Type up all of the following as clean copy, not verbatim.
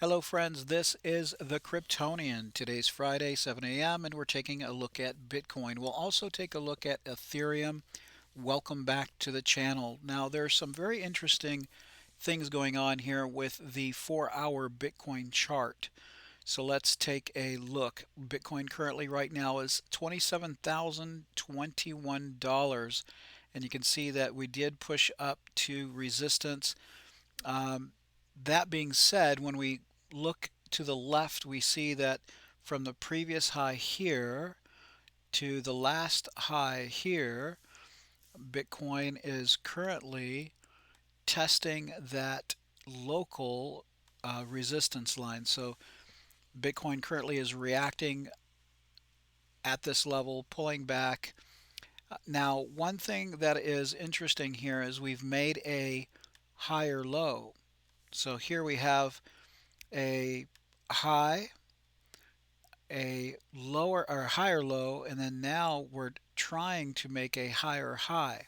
Hello friends, this is the Cryptonian. Today's Friday, 7 a.m., and we're taking a look at Bitcoin. We'll also take a look at Ethereum. Welcome back to the channel. Now, there's some very interesting things going on here with the 4-hour Bitcoin chart. So let's take a look. Bitcoin currently right now is $27,021, and you can see that we did push up to resistance. Um, that being said, when we look to the left, we see that from the previous high here to the last high here, Bitcoin is currently testing that local resistance line. So Bitcoin currently is reacting at this level, pulling back. Now, one thing that is interesting here is we've made a higher low. So here we have a high, a lower or higher low, and then now we're trying to make a higher high.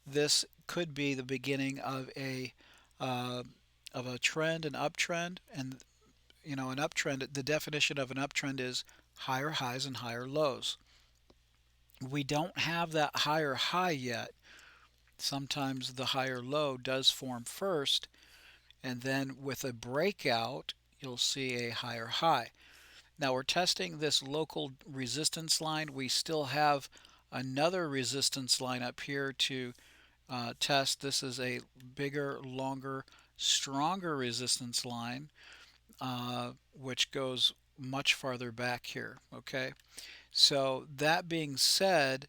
This could be the beginning uh, of a trend, an uptrend, and an uptrend. The definition of an uptrend is higher highs and higher lows. We don't have that higher high yet. Sometimes the higher low does form first, and then with a breakout, you'll see a higher high. Now we're testing this local resistance line. We still have another resistance line up here to test. This is a bigger, longer, stronger resistance line, which goes much farther back here. Okay, so that being said,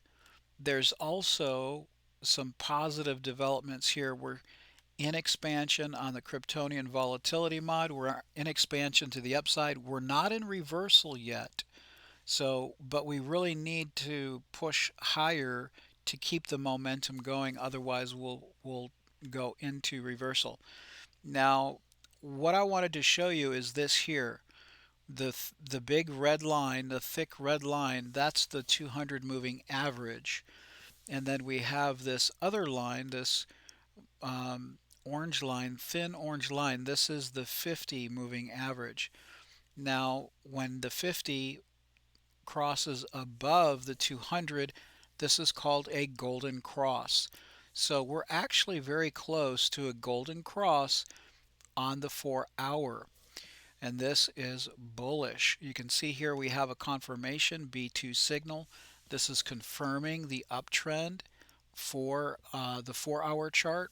there's also some positive developments here. We're in expansion on the Cryptonian volatility mod. We're in expansion to the upside. We're not in reversal yet. So, but we really need to push higher to keep the momentum going. Otherwise, we'll go into reversal. Now, what I wanted to show you is this here. The big red line, the thick red line, that's the 200 moving average. And then we have this other line, this orange line, thin orange line. This is the 50 moving average. Now, when the 50 crosses above the 200, this is called a golden cross. So we're actually very close to a golden cross on the 4-hour. And this is bullish. You can see here we have a confirmation B2 signal. This is confirming the uptrend for the 4-hour chart.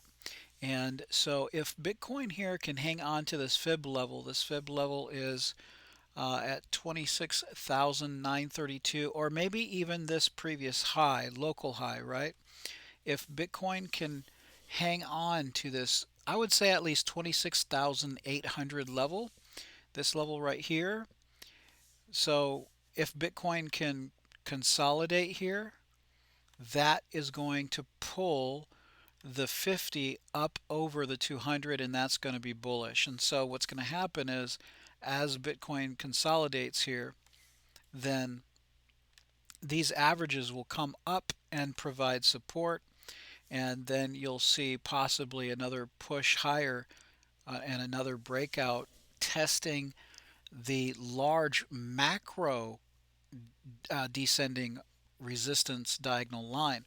And so if Bitcoin here can hang on to this fib level is at 26,932, or maybe even this previous high, local high, right? If Bitcoin can hang on to this, I would say at least 26,800 level, this level right here. So if Bitcoin can consolidate here, that is going to pull the 50 up over the 200, and that's going to be bullish. And so what's going to happen is as Bitcoin consolidates here, then these averages will come up and provide support, and then you'll see possibly another push higher and another breakout testing the large macro descending resistance diagonal line.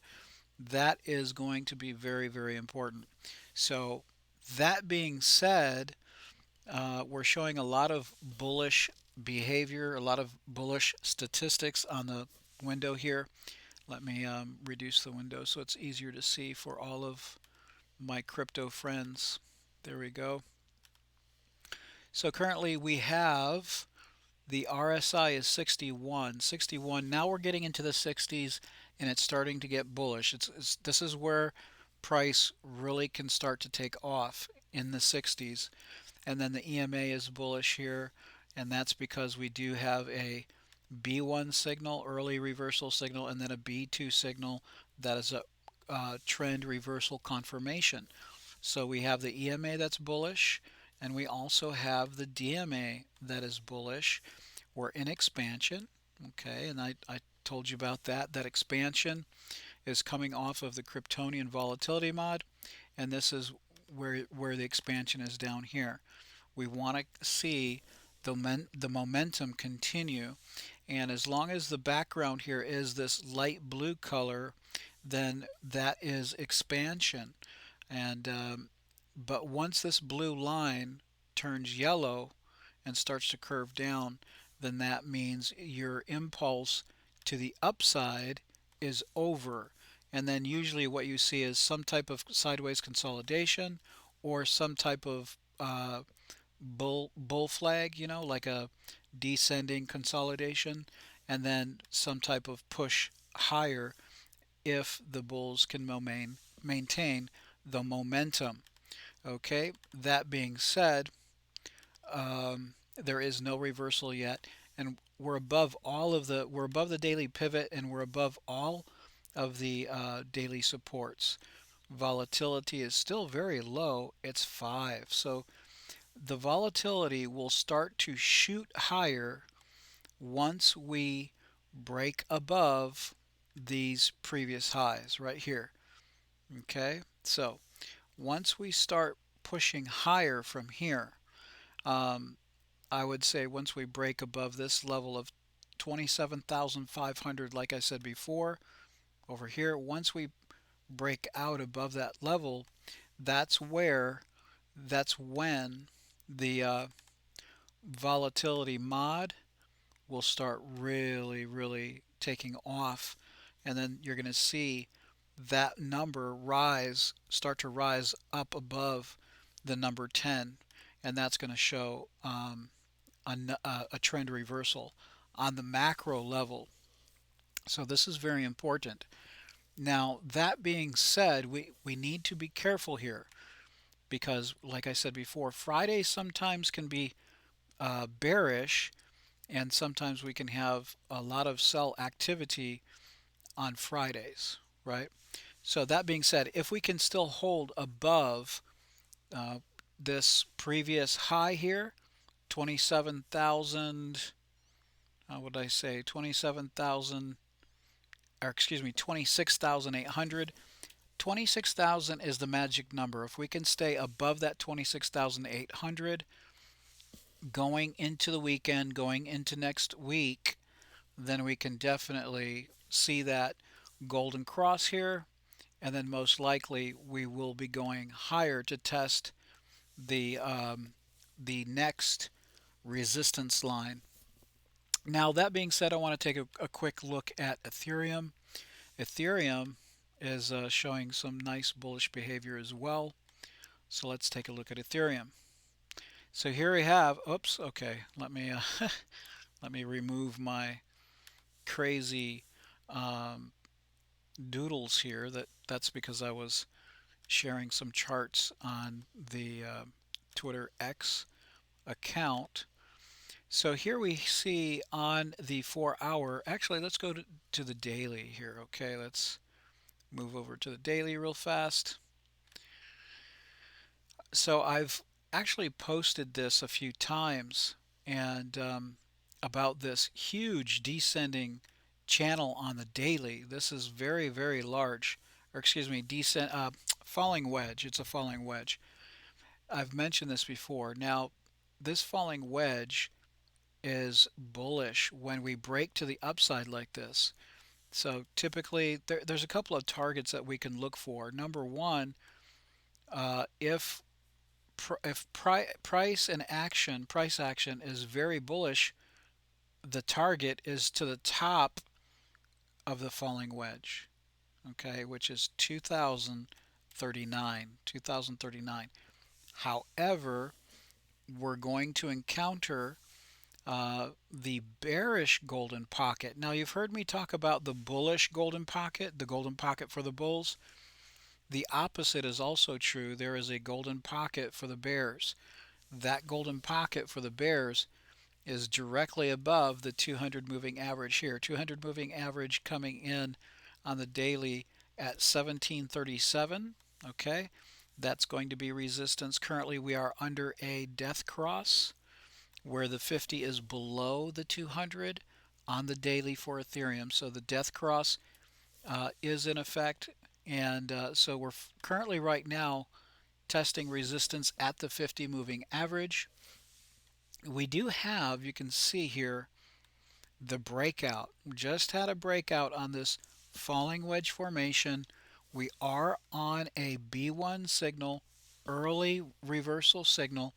That is going to be very, very important. So that being said, we're showing a lot of bullish behavior, a lot of bullish statistics on the window here. Let me reduce the window so it's easier to see for all of my crypto friends. There we go. So currently we have the RSI is 61. 61. Now we're getting into the 60s and it's starting to get bullish. This is where price really can start to take off in the 60s. And then the EMA is bullish here, and that's because we do have a B1 signal, early reversal signal, and then a B2 signal that is a trend reversal confirmation. So we have the EMA that's bullish, and we also have the DMA that is bullish. We're in expansion, okay, and I told you about that. That expansion is coming off of the Cryptonian volatility mod, and this is where the expansion is down here. We want to see the momentum continue. And as long as the background here is this light blue color, then that is expansion. And but once this blue line turns yellow and starts to curve down, then that means your impulse to the upside is over. And then usually what you see is some type of sideways consolidation or some type of bull flag, like a descending consolidation, and then some type of push higher if the bulls can maintain the momentum. Okay, that being said, there is no reversal yet, and we're above the daily pivot, and we're above all of the daily supports. Volatility is still very low. It's 5. So the volatility will start to shoot higher once we break above these previous highs right here. Okay, so once we start pushing higher from here, um, I would say once we break above this level of 27,500, like I said before, over here, once we break out above that level, that's when the volatility mod will start really taking off, and then you're going to see that number start to rise up above the number 10, and that's going to show a trend reversal on the macro level. So this is very important. Now, that being said, we need to be careful here because, like I said before, Friday sometimes can be bearish, and sometimes we can have a lot of sell activity on Fridays, right? So that being said, if we can still hold above uh, this previous high here, 27,000, what would I say, 27,000, or excuse me, 26,800. 26,000 is the magic number. If we can stay above that 26,800 going into the weekend, going into next week, then we can definitely see that golden cross here, and then most likely we will be going higher to test the next resistance line. Now, that being said, I want to take a quick look at Ethereum. Ethereum is showing some nice bullish behavior as well. So let's take a look at Ethereum. So here we have, oops, okay, let me let me remove my crazy um, doodles here. That's because I was sharing some charts on the Twitter X account. So here we see on the 4 hour, actually let's go to the daily here. Okay, let's move over to the daily real fast. So I've actually posted this a few times, and about this huge descending channel on the daily. This is very large, or excuse me, falling wedge. It's a falling wedge. I've mentioned this before. Now, this falling wedge is bullish when we break to the upside like this. So typically, there's a couple of targets that we can look for. Number one, if price action is very bullish, the target is to the top of the falling wedge, okay, which is 2039. However, we're going to encounter the bearish golden pocket. Now, you've heard me talk about the bullish golden pocket, the golden pocket for the bulls. The opposite is also true. There is a golden pocket for the bears. That golden pocket for the bears is directly above the 200 moving average here. 200 moving average coming in on the daily at 1737. Okay, that's going to be resistance. Currently, we are under a death cross where the 50 is below the 200 on the daily for Ethereum. So the death cross is in effect, and so we're currently right now testing resistance at the 50 moving average. we do have, you can see here, the breakout. We just had a breakout on this falling wedge formation. We are on a B1 signal, early reversal signal,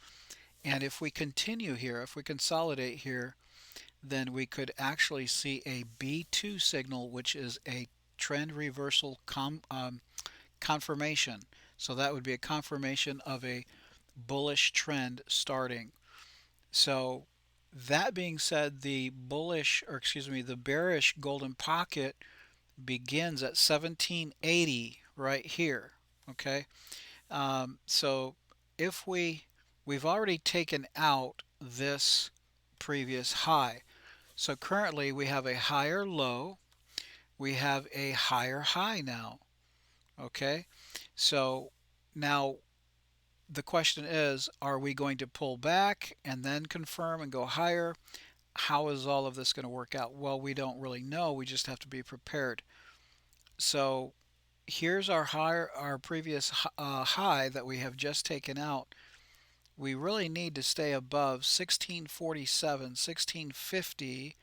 and if we continue here, if we consolidate here, then we could actually see a B2 signal, which is a trend reversal confirmation. So that would be a confirmation of a bullish trend starting. So that being said, the bullish, or excuse me, the bearish golden pocket begins at 1780 right here. Okay, so if we've already taken out this previous high. So currently we have a higher low, we have a higher high now. Okay, so now the question is, are we going to pull back and then confirm and go higher? How is all of this going to work out? Well, we don't really know. We just have to be prepared. So here's our previous high that we have just taken out. We really need to stay above 1647, 1650,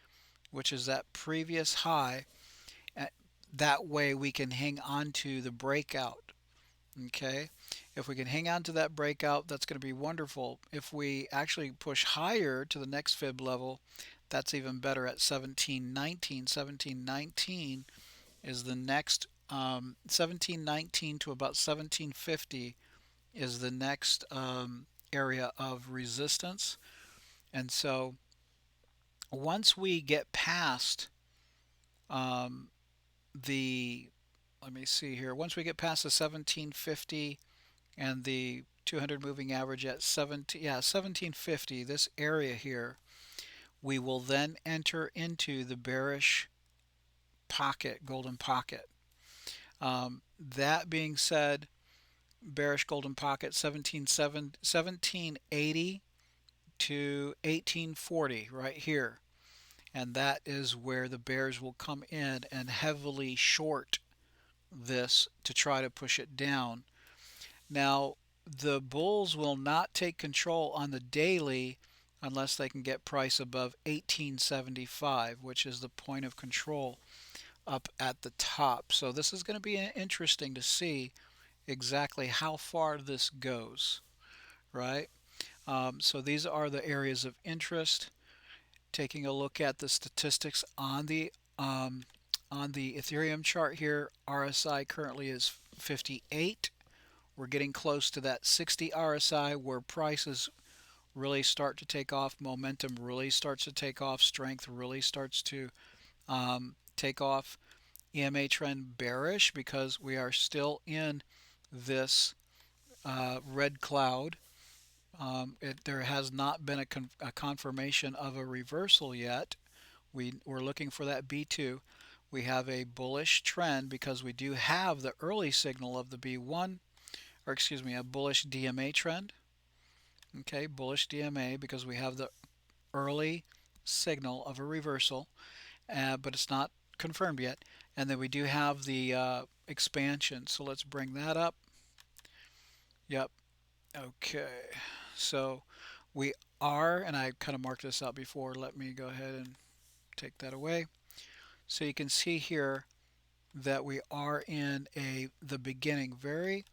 which is that previous high. That way we can hang on to the breakout. Okay, if we can hang on to that breakout, that's going to be wonderful. If we actually push higher to the next fib level, that's even better at 1719. 1719 is the next 1719 to about 1750 is the next area of resistance. And so once we get past um, the let me see here. Once we get past the 1750 and the 200 moving average at 1750, this area here, we will then enter into the bearish pocket, golden pocket. That being said, bearish golden pocket 1780 to 1840 right here. And that is where the bears will come in and heavily short this to try to push it down. Now, the bulls will not take control on the daily unless they can get price above 1875, which is the point of control up at the top. So this is going to be interesting to see exactly how far this goes, right? So these are the areas of interest. Taking a look at the statistics on the Ethereum chart here, RSI currently is 58. We're getting close to that 60 RSI where prices really start to take off, momentum really starts to take off, strength really starts to take off. EMA trend bearish because we are still in this red cloud. There has not been a confirmation of a reversal yet. We're looking for that B2. We have a bullish trend because we do have the early signal of the B1, or excuse me, a bullish DMA trend. Okay, bullish DMA because we have the early signal of a reversal, but it's not confirmed yet. And then we do have the expansion. So let's bring that up. Yep. Okay. So we are, and I kind of marked this out before. Let me go ahead and take that away. So you can see here that we are in the beginning, very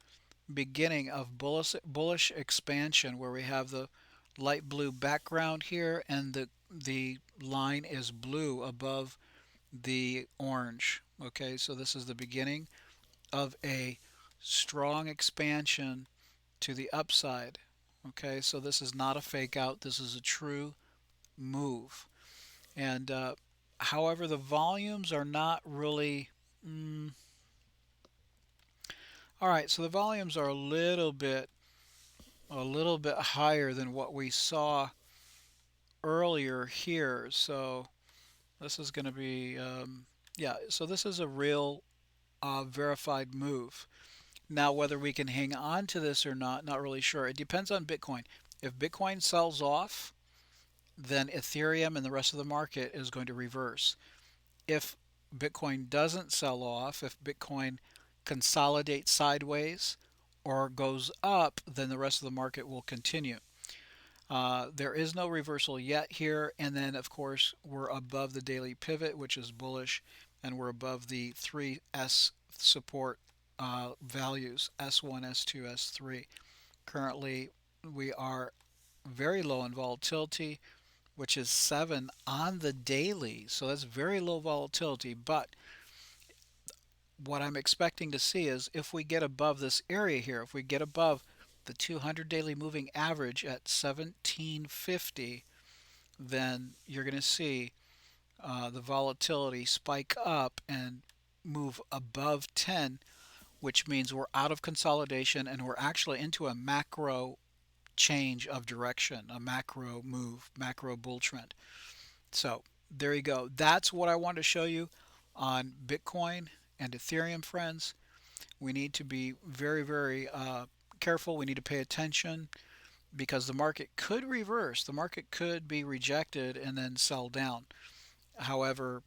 beginning of bullish expansion, where we have the light blue background here and the line is blue above the orange. Okay, so this is the beginning of a strong expansion to the upside. Okay, so this is not a fake out, this is a true move. And however, the volumes are not really all right, so the volumes are a little bit higher than what we saw earlier here. So this is going to be yeah, so this is a real verified move. Now, whether we can hang on to this or not really sure. It depends on Bitcoin. If Bitcoin sells off, then Ethereum and the rest of the market is going to reverse. If Bitcoin doesn't sell off, if Bitcoin consolidates sideways or goes up, then the rest of the market will continue. There is no reversal yet here, and then of course we're above the daily pivot, which is bullish, and we're above the 3S support values, S1, S2, S3. Currently, we are very low in volatility, which is 7 on the daily, so that's very low volatility. But what I'm expecting to see is if we get above this area here, if we get above the 200 daily moving average at 1750, then you're going to see the volatility spike up and move above 10, which means we're out of consolidation and we're actually into a macro change of direction, a macro move, macro bull trend. So there you go. That's what I wanted to show you on Bitcoin and Ethereum, friends. We need to be very, very careful. We need to pay attention because the market could reverse. The market could be rejected and then sell down. However,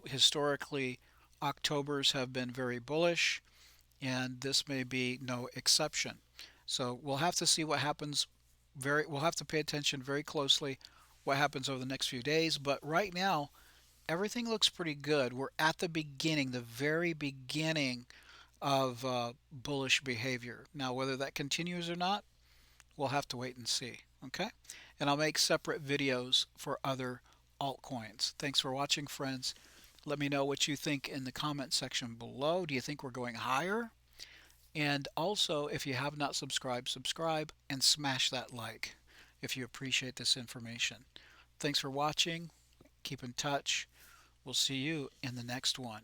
historically, Octobers have been very bullish, and this may be no exception. So we'll have to see what happens. We'll have to pay attention very closely what happens over the next few days. But right now, everything looks pretty good. We're at the beginning, the very beginning of bullish behavior. Now, whether that continues or not, we'll have to wait and see. Okay? And I'll make separate videos for other altcoins. Thanks for watching, friends. Let me know what you think in the comment section below. Do you think we're going higher? And also, if you have not subscribed, subscribe and smash that like if you appreciate this information. Thanks for watching. Keep in touch. We'll see you in the next one.